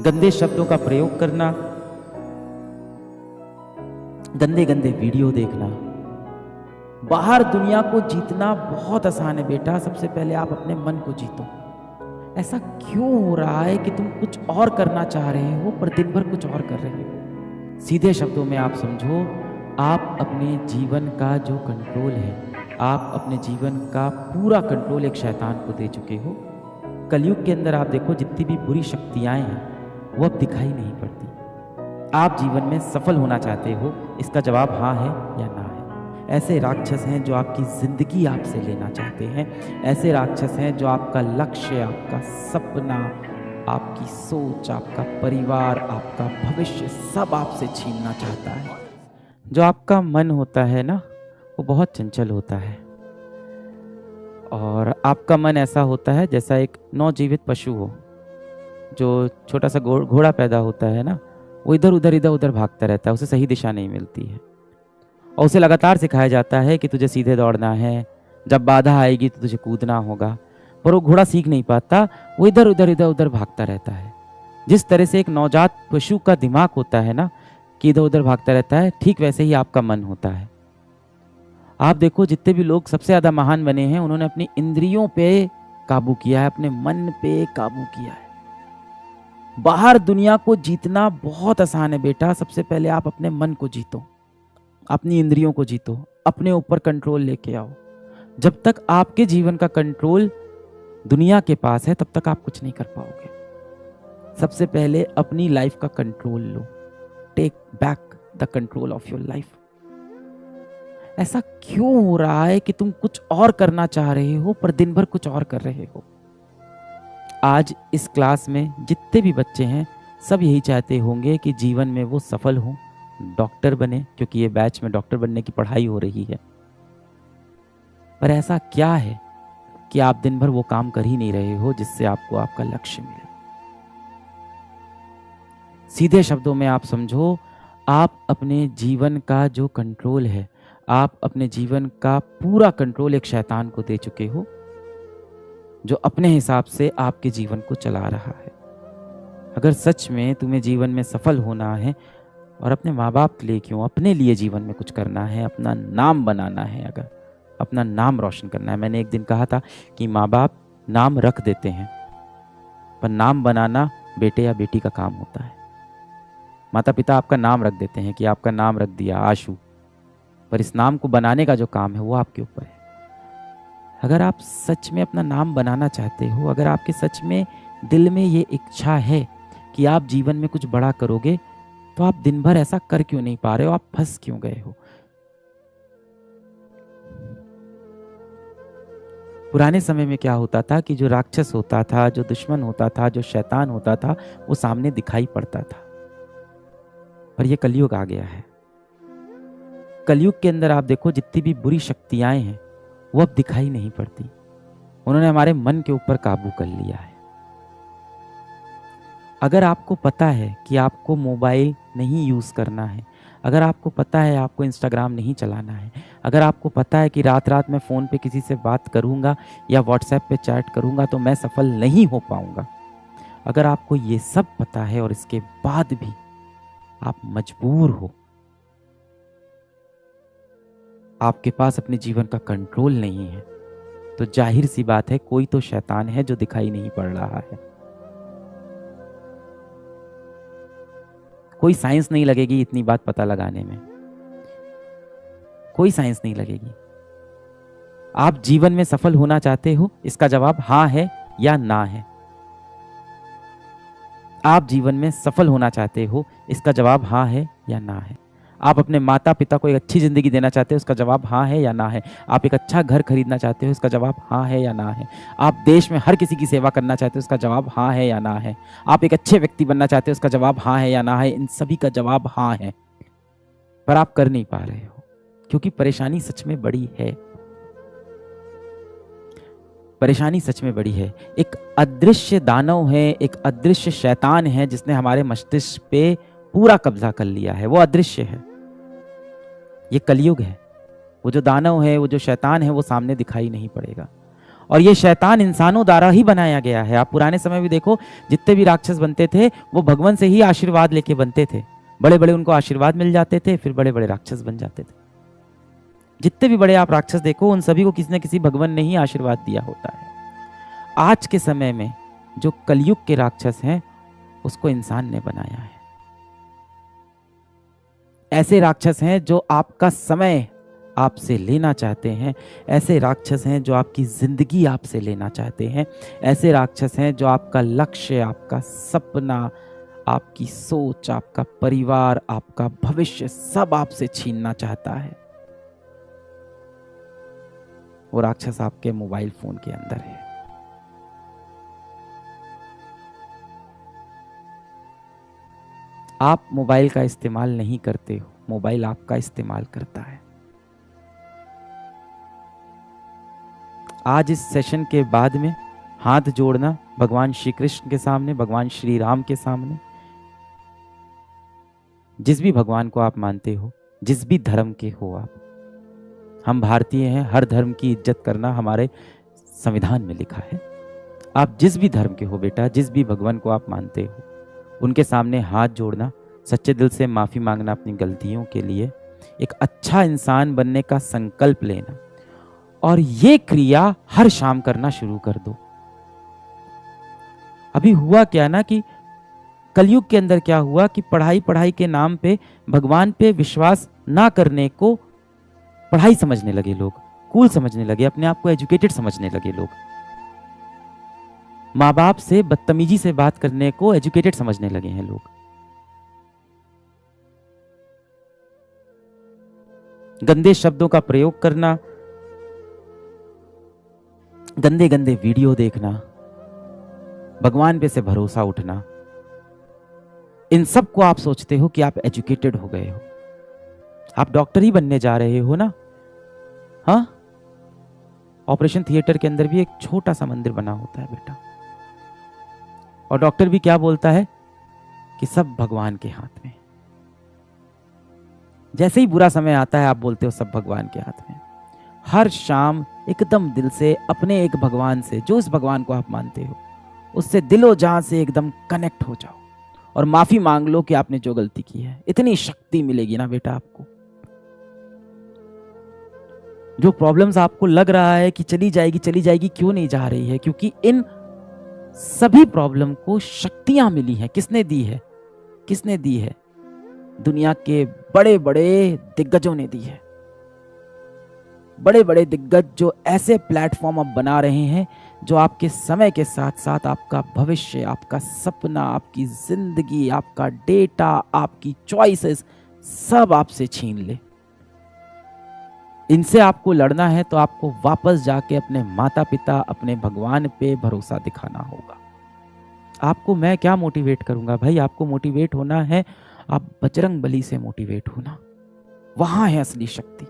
गंदे शब्दों का प्रयोग करना, गंदे गंदे वीडियो देखना। बाहर दुनिया को जीतना बहुत आसान है बेटा, सबसे पहले आप अपने मन को जीतो। ऐसा क्यों हो रहा है कि तुम कुछ और करना चाह रहे हो पर दिन भर कुछ और कर रहे हो? सीधे शब्दों में आप समझो, आप अपने जीवन का जो कंट्रोल है, आप अपने जीवन का पूरा कंट्रोल एक शैतान को दे चुके हो। कलयुग के अंदर आप देखो, जितनी भी बुरी शक्तियां हैं वो अब दिखाई नहीं पड़ती। आप जीवन में सफल होना चाहते हो, इसका जवाब हाँ है या ना है। ऐसे राक्षस हैं जो आपकी जिंदगी आपसे लेना चाहते हैं, ऐसे राक्षस हैं जो आपका लक्ष्य, आपका सपना, आपकी सोच, आपका परिवार, आपका भविष्य सब आपसे छीनना चाहता है। जो आपका मन होता है ना, वो बहुत चंचल होता है और आपका मन ऐसा होता है जैसा एक नवजीवित पशु हो। जो छोटा सा घोड़ा पैदा होता है ना, वो इधर उधर भागता रहता है, उसे सही दिशा नहीं मिलती है और उसे लगातार सिखाया जाता है कि तुझे सीधे दौड़ना है, जब बाधा आएगी तो तुझे कूदना होगा, पर वो घोड़ा सीख नहीं पाता, वो इधर उधर भागता रहता है। जिस तरह से एक नवजात पशु का दिमाग होता है ना कि इधर उधर भागता रहता है, ठीक वैसे ही आपका मन होता है। आप देखो, जितने भी लोग सबसे ज्यादा महान बने हैं, उन्होंने अपनी इंद्रियों पे काबू किया है, अपने मन पे काबू किया है। बाहर दुनिया को जीतना बहुत आसान है बेटा, सबसे पहले आप अपने मन को जीतो, अपनी इंद्रियों को जीतो, अपने ऊपर कंट्रोल लेके आओ। जब तक आपके जीवन का कंट्रोल दुनिया के पास है, तब तक आप कुछ नहीं कर पाओगे। सबसे पहले अपनी लाइफ का कंट्रोल लो, take back the control of your life. ऐसा क्यों हो रहा है कि तुम कुछ और करना चाह रहे हो पर दिन भर कुछ और कर रहे हो? आज इस क्लास में जितने भी बच्चे हैं, सब यही चाहते होंगे कि जीवन में वो सफल हो, डॉक्टर बने, क्योंकि ये बैच में डॉक्टर बनने की पढ़ाई हो रही है। पर ऐसा क्या है कि आप दिन भर वो काम कर ही नहीं रहे हो जिससे आपको आपका लक्ष्य मिले? सीधे शब्दों में आप समझो, आप अपने जीवन का जो कंट्रोल है, आप अपने जीवन का पूरा कंट्रोल एक शैतान को दे चुके हो, जो अपने हिसाब से आपके जीवन को चला रहा है। अगर सच में तुम्हें जीवन में सफल होना है और अपने माँ बाप के लिए क्यों, अपने लिए जीवन में कुछ करना है, अपना नाम बनाना है, अगर अपना नाम रोशन करना है। मैंने एक दिन कहा था कि माँ बाप नाम रख देते हैं, पर नाम बनाना बेटे या बेटी का काम होता है। माता पिता आपका नाम रख देते हैं कि आपका नाम रख दिया आशु, पर इस नाम को बनाने का जो काम है वो आपके ऊपर है। अगर आप सच में अपना नाम बनाना चाहते हो, अगर आपके सच में दिल में ये इच्छा है कि आप जीवन में कुछ बड़ा करोगे, तो आप दिन भर ऐसा कर क्यों नहीं पा रहे हो? आप फंस क्यों गए हो? पुराने समय में क्या होता था कि जो राक्षस होता था, जो दुश्मन होता था, जो शैतान होता था, वो सामने दिखाई पड़ता था। पर ये कलयुग आ गया है। कलयुग के अंदर आप देखो, जितनी भी बुरी शक्तियां हैं वो अब दिखाई नहीं पड़ती। उन्होंने हमारे मन के ऊपर काबू कर लिया है। अगर आपको पता है कि आपको मोबाइल नहीं यूज करना है, अगर आपको पता है आपको इंस्टाग्राम नहीं चलाना है, अगर आपको पता है कि रात रात में फ़ोन पे किसी से बात करूंगा या व्हाट्सएप पे चैट करूंगा तो मैं सफल नहीं हो पाऊंगा, अगर आपको ये सब पता है और इसके बाद भी आप मजबूर हो, आपके पास अपने जीवन का कंट्रोल नहीं है, तो जाहिर सी बात है कोई तो शैतान है जो दिखाई नहीं पड़ रहा है। कोई साइंस नहीं लगेगी इतनी बात पता लगाने में, कोई साइंस नहीं लगेगी। आप जीवन में सफल होना चाहते हो, इसका जवाब हाँ है या ना है। आप जीवन में सफल होना चाहते हो, इसका जवाब हाँ है या ना है। आप अपने माता पिता को एक अच्छी जिंदगी देना चाहते हो, इसका जवाब हाँ है या ना है। आप एक अच्छा घर खरीदना चाहते हो, इसका जवाब हाँ है या ना है। आप देश में हर किसी की सेवा करना चाहते हो, इसका जवाब हाँ है या ना है। आप एक अच्छे व्यक्ति बनना चाहते हो, इसका जवाब हाँ है या ना है। इन सभी का जवाब हाँ है, पर आप कर नहीं पा रहे हो क्योंकि परेशानी सच में बड़ी है। परेशानी सच में बड़ी है। एक अदृश्य दानव है, एक अदृश्य शैतान है जिसने हमारे मस्तिष्क पे पूरा कब्जा कर लिया है। वो अदृश्य है, ये कलयुग है। वो जो दानव है, वो जो शैतान है, वो सामने दिखाई नहीं पड़ेगा। और ये शैतान इंसानों द्वारा ही बनाया गया है। आप पुराने समय में देखो, जितने भी राक्षस बनते थे वो भगवान से ही आशीर्वाद लेके बनते थे। बड़े बड़े उनको आशीर्वाद मिल जाते थे, फिर बड़े बड़े राक्षस बन जाते थे। जितने भी बड़े आप राक्षस देखो, उन सभी को किसी न किसी भगवान ने ही आशीर्वाद दिया होता है। आज के समय में जो कलयुग के राक्षस हैं, उसको इंसान ने बनाया है। ऐसे राक्षस हैं जो आपका समय आपसे लेना चाहते हैं, ऐसे राक्षस हैं जो आपकी जिंदगी आपसे लेना चाहते हैं, ऐसे राक्षस हैं जो आपका लक्ष्य, आपका सपना, आपकी सोच, आपका परिवार, आपका भविष्य सब आपसे छीनना चाहता है। वो राक्षस आपके मोबाइल फोन के अंदर है। आप मोबाइल का इस्तेमाल नहीं करते हो, मोबाइल आपका इस्तेमाल करता है। आज इस सेशन के बाद में हाथ जोड़ना भगवान श्री कृष्ण के सामने, भगवान श्री राम के सामने, जिस भी भगवान को आप मानते हो, जिस भी धर्म के हो आप। हम भारतीय हैं, हर धर्म की इज्जत करना हमारे संविधान में लिखा है। आप जिस भी धर्म के हो बेटा, जिस भी भगवान को आप मानते हो, उनके सामने हाथ जोड़ना, सच्चे दिल से माफी मांगना अपनी गलतियों के लिए, एक अच्छा इंसान बनने का संकल्प लेना, और ये क्रिया हर शाम करना शुरू कर दो। अभी हुआ क्या ना कि कलयुग के अंदर क्या हुआ कि पढ़ाई के नाम पे भगवान पे विश्वास ना करने को पढ़ाई समझने लगे लोग, कूल समझने लगे, अपने आप को एजुकेटेड समझने लगे लोग। माँ बाप से बदतमीजी से बात करने को एजुकेटेड समझने लगे हैं लोग। गंदे शब्दों का प्रयोग करना, गंदे गंदे वीडियो देखना, भगवान पे से भरोसा उठना, इन सब को आप सोचते हो कि आप एजुकेटेड हो गए हो। आप डॉक्टर ही बनने जा रहे हो ना? हाँ, ऑपरेशन थिएटर के अंदर भी एक छोटा सा मंदिर बना होता है बेटा, और डॉक्टर भी क्या बोलता है कि सब भगवान के हाथ में। जैसे ही बुरा समय आता है आप बोलते हो सब भगवान के हाथ में। हर शाम एकदम दिल से अपने एक भगवान से, जो इस भगवान को आप मानते हो, उससे दिलो जान से एकदम कनेक्ट हो जाओ और माफी मांग लो कि आपने जो गलती की है। इतनी शक्ति मिलेगी ना बेटा आपको। जो प्रॉब्लम्स आपको लग रहा है कि चली जाएगी, क्यों नहीं जा रही है? क्योंकि इन सभी प्रॉब्लम को शक्तियां मिली हैं। किसने दी है? किसने दी है? दुनिया के बड़े बड़े दिग्गजों ने दी है। बड़े बड़े दिग्गज जो ऐसे प्लेटफॉर्म अब बना रहे हैं जो आपके समय के साथ साथ आपका भविष्य, आपका सपना, आपकी जिंदगी, आपका डेटा, आपकी चॉइसेस सब आपसे छीन ले। इनसे आपको लड़ना है तो आपको वापस जाके अपने माता पिता, अपने भगवान पे भरोसा दिखाना होगा। आपको मैं क्या मोटिवेट करूंगा भाई? आपको मोटिवेट होना है, आप बजरंग बली से मोटिवेट होना, वहां है असली शक्ति।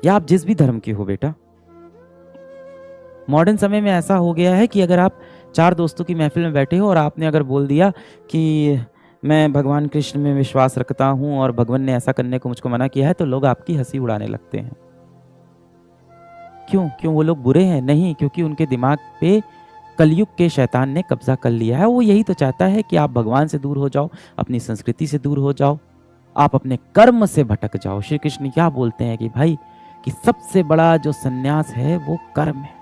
या आप जिस भी धर्म के हो बेटा, मॉडर्न समय में ऐसा हो गया है कि अगर आप 4 दोस्तों की महफिल में बैठे हो और आपने अगर बोल दिया कि मैं भगवान कृष्ण में विश्वास रखता हूं और भगवान ने ऐसा करने को मुझको मना किया है, तो लोग आपकी हंसी उड़ाने लगते हैं। क्यों वो लोग बुरे हैं? नहीं, क्योंकि उनके दिमाग पे कलयुग के शैतान ने कब्जा कर लिया है। वो यही तो चाहता है कि आप भगवान से दूर हो जाओ, अपनी संस्कृति से दूर हो जाओ, आप अपने कर्म से भटक जाओ। श्री कृष्ण क्या बोलते हैं कि भाई कि सबसे बड़ा जो सन्यास है वो कर्म है।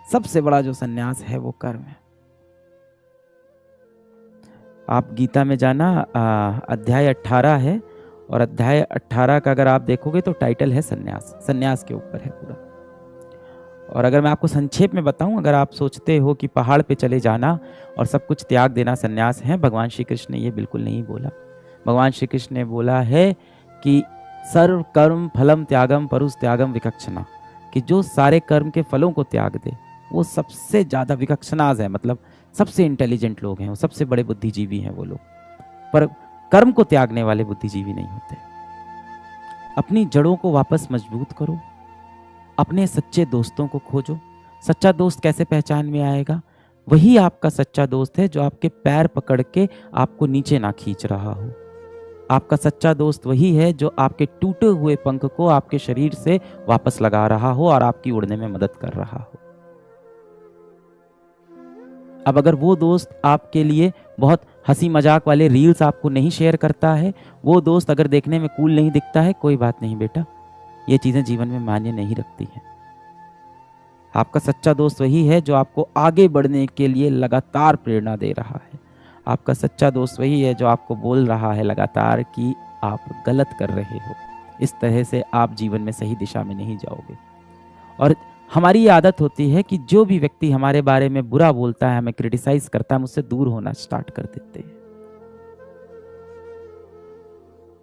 सबसे बड़ा जो सन्यास है वो कर्म है। आप गीता में जाना, अध्याय 18 है, और अध्याय 18 का अगर आप देखोगे तो टाइटल है सन्यास। सन्यास के ऊपर है पूरा। और अगर मैं आपको संक्षेप में बताऊं, अगर आप सोचते हो कि पहाड़ पे चले जाना और सब कुछ त्याग देना सन्यास है, भगवान श्री कृष्ण ने ये बिल्कुल नहीं बोला। भगवान श्री कृष्ण ने बोला है कि सर्व कर्म फलम त्यागम परुष त्यागम विकक्षणा, कि जो सारे कर्म के फलों को त्याग दे वो सबसे ज्यादा विकक्षणाज है, मतलब सबसे इंटेलिजेंट लोग हैं, वो सबसे बड़े बुद्धिजीवी हैं वो लोग। पर कर्म को त्यागने वाले बुद्धिजीवी नहीं होते। अपनी जड़ों को वापस मजबूत करो, अपने सच्चे दोस्तों को खोजो। सच्चा दोस्त कैसे पहचान में आएगा? वही आपका सच्चा दोस्त है जो आपके पैर पकड़ के आपको नीचे ना खींच रहा हो, आपका सच्चा दोस्त वही है जो आपके टूटे हुए पंख को आपके शरीर से वापस लगा रहा हो और आपकी उड़ने में मदद कर रहा हो। अब अगर वो दोस्त आपके लिए बहुत हंसी मजाक वाले रील्स आपको नहीं शेयर करता है, वो दोस्त अगर देखने में कूल नहीं दिखता है, कोई बात नहीं बेटा, ये चीजें जीवन में मायने नहीं रखती हैं। आपका सच्चा दोस्त वही है जो आपको आगे बढ़ने के लिए लगातार प्रेरणा दे रहा है। आपका सच्चा दोस्त वही है जो आपको बोल रहा है लगातार कि आप गलत कर रहे हो, इस तरह से आप जीवन में सही दिशा में नहीं जाओगे। और हमारी ये आदत होती है कि जो भी व्यक्ति हमारे बारे में बुरा बोलता है, हमें क्रिटिसाइज करता है, हम उससे दूर होना स्टार्ट कर देते हैं।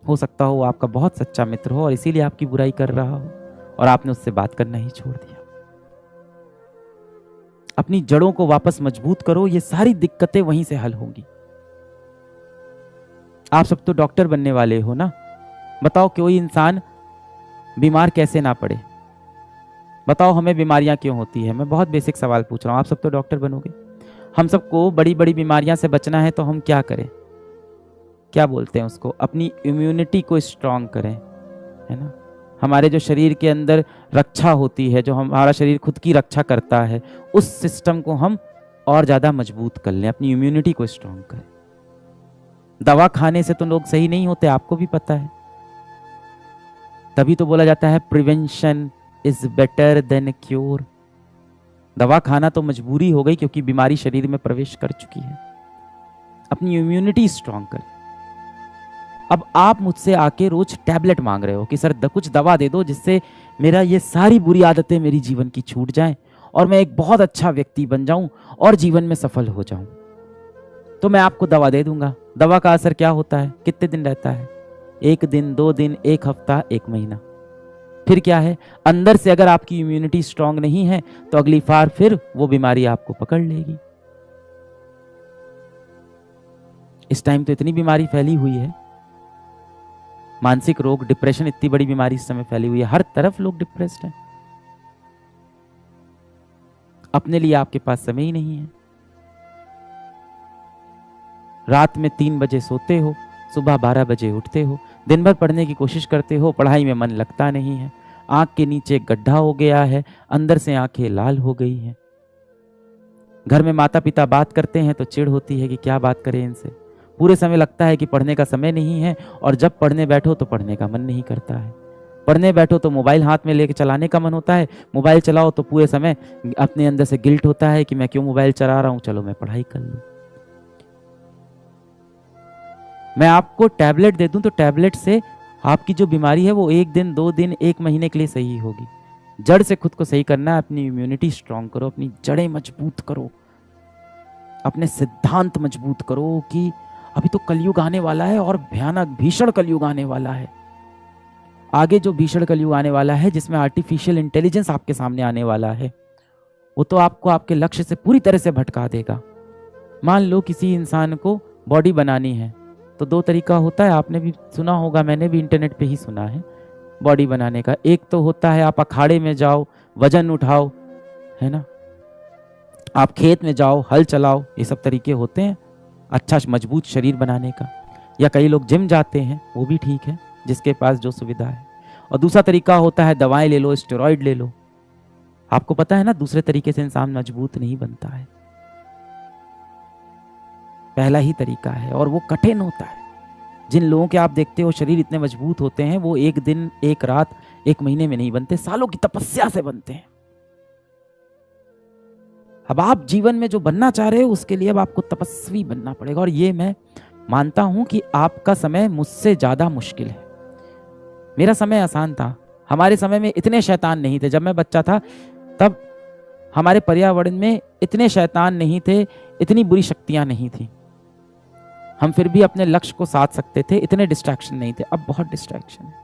हो सकता हो वो आपका बहुत सच्चा मित्र हो और इसीलिए आपकी बुराई कर रहा हो और आपने उससे बात करना ही छोड़ दिया। अपनी जड़ों को वापस मजबूत करो, ये सारी दिक्कतें वहीं से हल होंगी। आप सब तो डॉक्टर बनने वाले हो ना, बताओ कोई इंसान बीमार कैसे ना पड़े? बताओ हमें बीमारियां क्यों होती है? मैं बहुत बेसिक सवाल पूछ रहा हूं, आप सब तो डॉक्टर बनोगे। हम सबको बड़ी बड़ी बीमारियां से बचना है तो हम क्या करें? क्या बोलते हैं उसको? अपनी इम्यूनिटी को स्ट्रांग करें, है ना। हमारे जो शरीर के अंदर रक्षा होती है, जो हमारा शरीर खुद की रक्षा करता है, उस सिस्टम को हम और ज्यादा मजबूत कर लें, अपनी इम्यूनिटी को स्ट्रांग करें। दवा खाने से तो लोग सही नहीं होते, आपको भी पता है। तभी तो बोला जाता है prevention is better than cure. दवा खाना तो मजबूरी हो गई क्योंकि बीमारी शरीर में प्रवेश कर चुकी है। अपनी इम्यूनिटी स्ट्रांग करें। अब आप मुझसे आके रोज टैबलेट मांग रहे हो कि सर कुछ दवा दे दो जिससे मेरा ये सारी बुरी आदतें मेरी जीवन की छूट जाएं और मैं एक बहुत अच्छा व्यक्ति बन जाऊं और जीवन में सफल हो जाऊं। तो मैं आपको दवा दे दूंगा। दवा का असर क्या होता है? कितने दिन रहता है? 1 दिन, 2 दिन, 1 हफ्ता, 1 महीना। फिर क्या है? अंदर से अगर आपकी इम्यूनिटी स्ट्रांग नहीं है तो अगली बार फिर वो बीमारी आपको पकड़ लेगी। इस टाइम तो इतनी बीमारी फैली हुई है, मानसिक रोग, डिप्रेशन, इतनी बड़ी बीमारी इस समय फैली हुई है, हर तरफ लोग डिप्रेस्ड हैं। अपने लिए आपके पास समय ही नहीं है। रात में 3 बजे सोते हो, सुबह 12 बजे उठते हो, दिन भर पढ़ने की कोशिश करते हो, पढ़ाई में मन लगता नहीं है, आंख के नीचे गड्ढा हो गया है, अंदर से आंखें लाल हो गई हैं। घर में माता पिता बात करते हैं तो चिढ़ होती है कि क्या बात करें इनसे। पूरे समय लगता है कि पढ़ने का समय नहीं है और जब पढ़ने बैठो तो पढ़ने का मन नहीं करता है। पढ़ने बैठो तो मोबाइल हाथ में लेके चलाने का मन होता है, मोबाइल चलाओ तो पूरे समय अपने अंदर से गिल्ट होता है कि मैं क्यों मोबाइल चला रहा हूं, चलो मैं पढ़ाई कर लूं। मैं आपको टैबलेट दे दूं तो टैबलेट से आपकी जो बीमारी है वो 1 दिन, 2 दिन, 1 महीने के लिए सही होगी। जड़ से खुद को सही करना है। अपनी इम्यूनिटी स्ट्रांग करो, अपनी जड़ें मजबूत करो, अपने सिद्धांत मजबूत करो कि अभी तो कलयुग आने वाला है और भयानक भीषण कलयुग आने वाला है। आगे जो भीषण कलयुग आने वाला है जिसमें आर्टिफिशियल इंटेलिजेंस आपके सामने आने वाला है, वो तो आपको आपके लक्ष्य से पूरी तरह से भटका देगा। मान लो किसी इंसान को बॉडी बनानी है तो 2 तरीका होता है, आपने भी सुना होगा, मैंने भी इंटरनेट पे ही सुना है बॉडी बनाने का। एक तो होता है आप अखाड़े में जाओ, वजन उठाओ, है ना, आप खेत में जाओ, हल चलाओ, ये सब तरीके होते हैं अच्छा मजबूत शरीर बनाने का। या कई लोग जिम जाते हैं, वो भी ठीक है, जिसके पास जो सुविधा है। और दूसरा तरीका होता है दवाएं ले लो, स्टेरॉइड ले लो। आपको पता है ना, दूसरे तरीके से इंसान मजबूत नहीं बनता है, पहला ही तरीका है और वो कठिन होता है। जिन लोगों के आप देखते हो शरीर इतने मजबूत होते हैं, वो 1 दिन, 1 रात, 1 महीने में नहीं बनते, सालों की तपस्या से बनते हैं। अब आप जीवन में जो बनना चाह रहे हो उसके लिए अब आपको तपस्वी बनना पड़ेगा। और ये मैं मानता हूं कि आपका समय मुझसे ज्यादा मुश्किल है। मेरा समय आसान था, हमारे समय में इतने शैतान नहीं थे। जब मैं बच्चा था तब हमारे पर्यावरण में इतने शैतान नहीं थे, इतनी बुरी शक्तियां नहीं थी, हम फिर भी अपने लक्ष्य को साध सकते थे, इतने डिस्ट्रैक्शन नहीं थे। अब बहुत डिस्ट्रैक्शन है।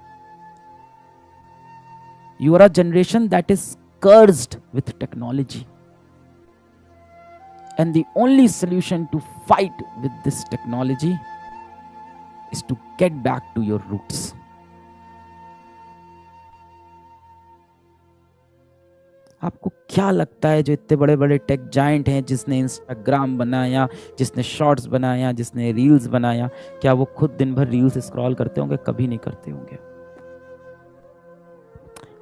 You are a generation that is cursed with technology and the only solution to fight with this technology is to get back to your roots. आपको क्या लगता है जो इतने बड़े बड़े टेक जाइंट हैं, जिसने इंस्टाग्राम बनाया, जिसने शॉर्ट्स बनाया, जिसने रील्स बनाया, क्या वो खुद दिन भर रील्स स्क्रॉल करते होंगे? कभी नहीं करते होंगे।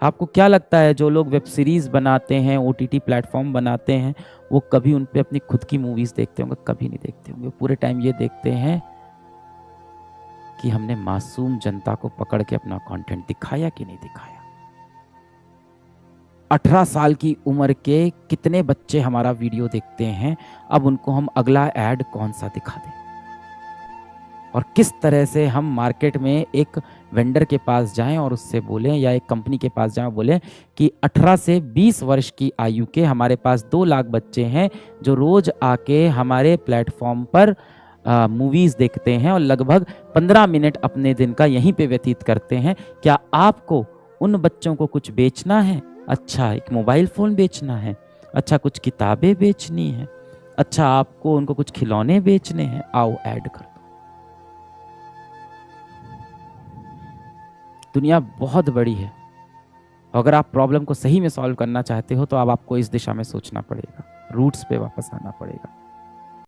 आपको क्या लगता है जो लोग वेब सीरीज बनाते हैं, ओटीटी प्लेटफॉर्म बनाते हैं, वो कभी उन पे अपनी खुद की मूवीज देखते होंगे? कभी नहीं देखते होंगे। पूरे टाइम ये देखते हैं कि हमने मासूम जनता को पकड़ के अपना कंटेंट दिखाया कि नहीं दिखाया। 18 साल की उम्र के कितने बच्चे हमारा वीडियो देखते हैं, अब उनको हम अगला ऐड कौन सा दिखा दें। और किस तरह से हम मार्केट में एक वेंडर के पास जाएं और उससे बोलें, या एक कंपनी के पास जाएं और बोलें कि 18 से 20 वर्ष की आयु के हमारे पास 2 लाख बच्चे हैं जो रोज आके हमारे प्लेटफॉर्म पर मूवीज़ देखते हैं और लगभग 15 मिनट अपने दिन का यहीं पे व्यतीत करते हैं। क्या आपको उन बच्चों को कुछ बेचना है? अच्छा, एक मोबाइल फ़ोन बेचना है? अच्छा, कुछ किताबें बेचनी है? अच्छा, आपको उनको कुछ खिलौने बेचने हैं? आओ ऐड कर दो। दुनिया बहुत बड़ी है। अगर आप प्रॉब्लम को सही में सॉल्व करना चाहते हो तो अब आपको इस दिशा में सोचना पड़ेगा, रूट्स पे वापस आना पड़ेगा।